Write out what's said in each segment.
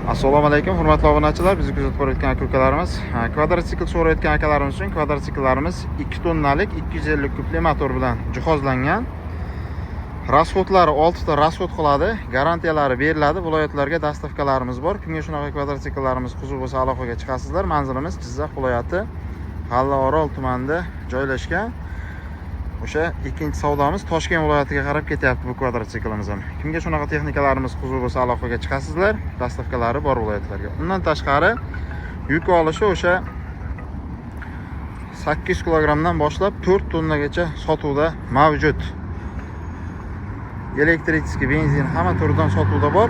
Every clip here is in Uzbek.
Assalomu alaykum, hurmatli obunachilar. Bizni kuzatib borayotgan aka-ukalarimiz, kvadrotsikl so'rayotgan akalarimiz uchun kvadrotsiklarimiz 2 tonnalik 250 kubli motor bilan jihozlangan. Rasxodlari 6 ta rasxod qiladi, garantiyalari beriladi. Viloyatlarga dastavkalarimiz bor. Kimga shunaqa kvadrotsiklarimiz qiziq bo'lsa, aloqaga chiqasizlar. Manzilimiz Jizzax viloyati G'allaorol tumanida joylashgan. O'sha ikkinchi savdomiz Toshkent viloyatiga qarab ketyapti bu kvadrotsiklimiz ham. Kimga shunaqa texnikalarimiz qiziq bo'lsa, aloqaga chiqasizlar. Dastavkalari bor viloyatlarga. Undan tashqari yuk olishi o'sha 8 kilogramdan boshlab 4 tonnagacha sotuvda mavjud. Elektrический, benzin hamma turidan sotuvda bor.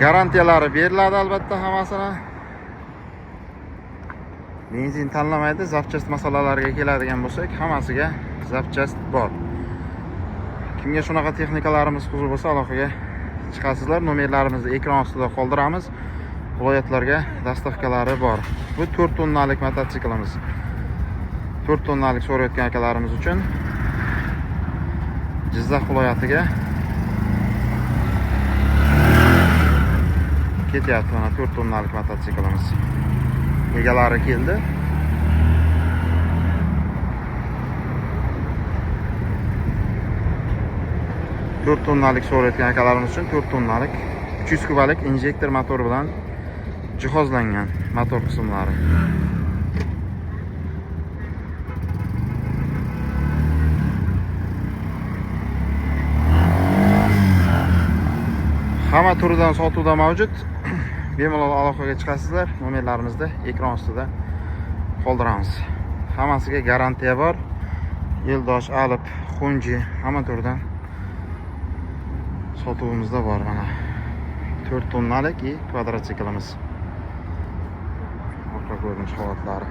Garantiyalari beriladi albatta hammasini. Benzin tanlamaydi, zapchast masalalariga keladigan bo'lsak, hammasiga zapchast bor. Kimga shunaqa texnikalarimiz qiziq bo'lsa, aloqaga chiqasizlar. Nomerlarimizni ekran ostida qoldiramiz. Viloyatlarga dastavkalari bor. Bu 4 tonnalik mototsiklimiz. 4 tonnalik so'rayotgan akalarimiz uchun Jizzax viloyatiga ketyapti. Mana 4 tonnalik mototsiklimiz. Egalari keldi. To'rt tonnalik so'rayotgan akalarimiz uchun 4 tonnalik 300 kubalik injektor motor bilan jihozlangan motor qismlari. Hamma turidan sotuvda mavjud. Bemalol aloqaga chiqasizlar. Nomerlarimizda ekran ostida qoldiramiz. Hammasiga garantiya bor. Eldosh, Alip, Xunji hamma turidan sotuvimizda bor mana. 4 tonnalik kvadrotsiklimiz. Orqa ko'rinish holatlari.